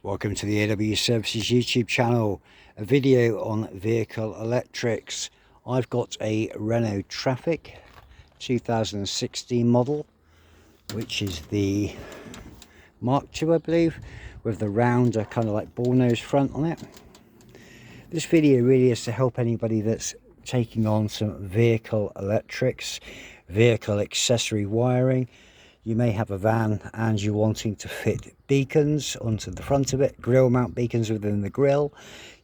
Welcome to the AW Services YouTube channel, a video on vehicle electrics. I've got a Renault Trafic 2016 model, which is the Mark II, I believe, with the rounder kind of like bullnose front on it. This video really is to help anybody that's taking on some vehicle electrics, vehicle accessory wiring. You may have a van and you're wanting to fit beacons onto the front of it, grill mount beacons within the grill.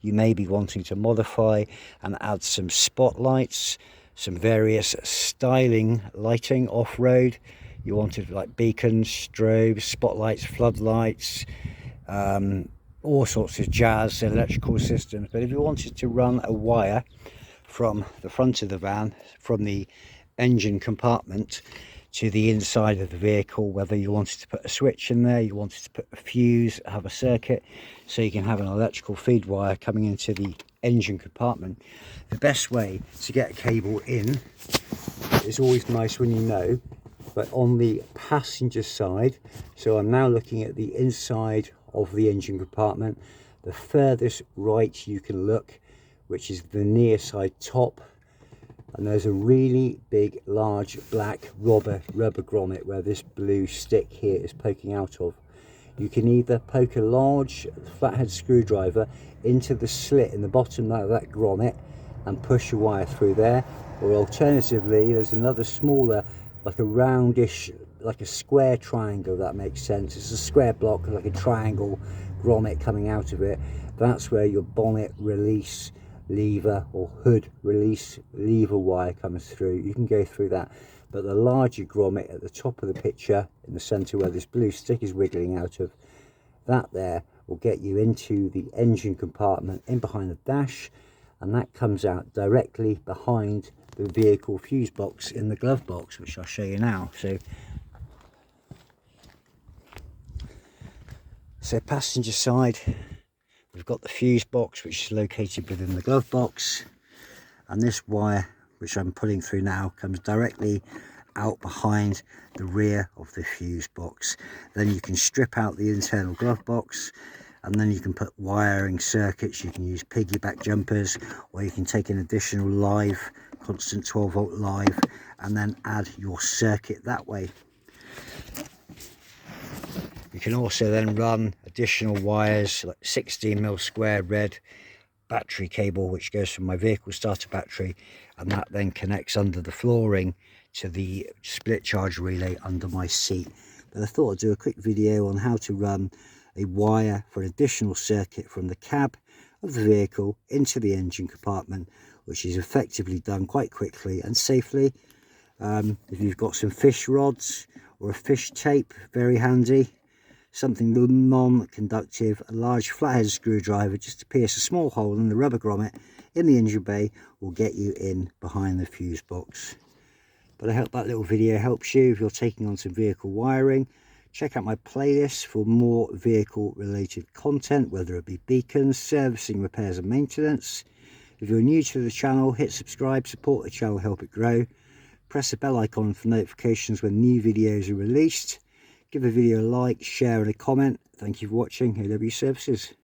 You may be wanting to modify and add some spotlights, some various styling lighting off-road. You wanted like beacons, strobes, spotlights, floodlights, all sorts of jazz electrical systems. But if you wanted to run a wire from the front of the van, from the engine compartment to the inside of the vehicle, whether you wanted to put a switch in there, you wanted to put a fuse, have a circuit, so you can have an electrical feed wire coming into the engine compartment. The best way to get a cable in is always nice when you know, but on the passenger side, so I'm now looking at the inside of the engine compartment, the furthest right you can look, which is the near side top, and there's a really big large black rubber grommet where this blue stick here is poking out of. You can either poke a large flathead screwdriver into the slit in the bottom of that grommet and push a wire through there, or alternatively there's another smaller, like a roundish, like a square triangle, if that makes sense. It's a square block, like a triangle grommet coming out of it. That's where your bonnet release lever or hood release lever wire comes through. You can go through that, but the larger grommet at the top of the picture in the center where this blue stick is wiggling out of, that there will get you into the engine compartment in behind the dash, and that comes out directly behind the vehicle fuse box in the glove box, which I'll show you now. So passenger side, we've got the fuse box, which is located within the glove box, and this wire, which I'm pulling through now, comes directly out behind the rear of the fuse box. Then you can strip out the internal glove box, and then you can put wiring circuits. You can use piggyback jumpers, or you can take an additional live constant 12-volt live and then add your circuit that way. You can also then run additional wires, like 16mm square red battery cable, which goes from my vehicle starter battery, and that then connects under the flooring to the split charge relay under my seat. But I thought I'd do a quick video on how to run a wire for an additional circuit from the cab of the vehicle into the engine compartment, which is effectively done quite quickly and safely. If you've got some fish rods or a fish tape, very handy. Something non-conductive, a large flathead screwdriver just to pierce a small hole in the rubber grommet in the engine bay will get you in behind the fuse box. But I hope that little video helps you if you're taking on some vehicle wiring. Check out my playlist for more vehicle related content, whether it be beacons, servicing, repairs and maintenance. If you're new to the channel, hit subscribe, support the channel, help it grow. Press the bell icon for notifications when new videos are released. Give the video a like, share and a comment. Thank you for watching AW Services.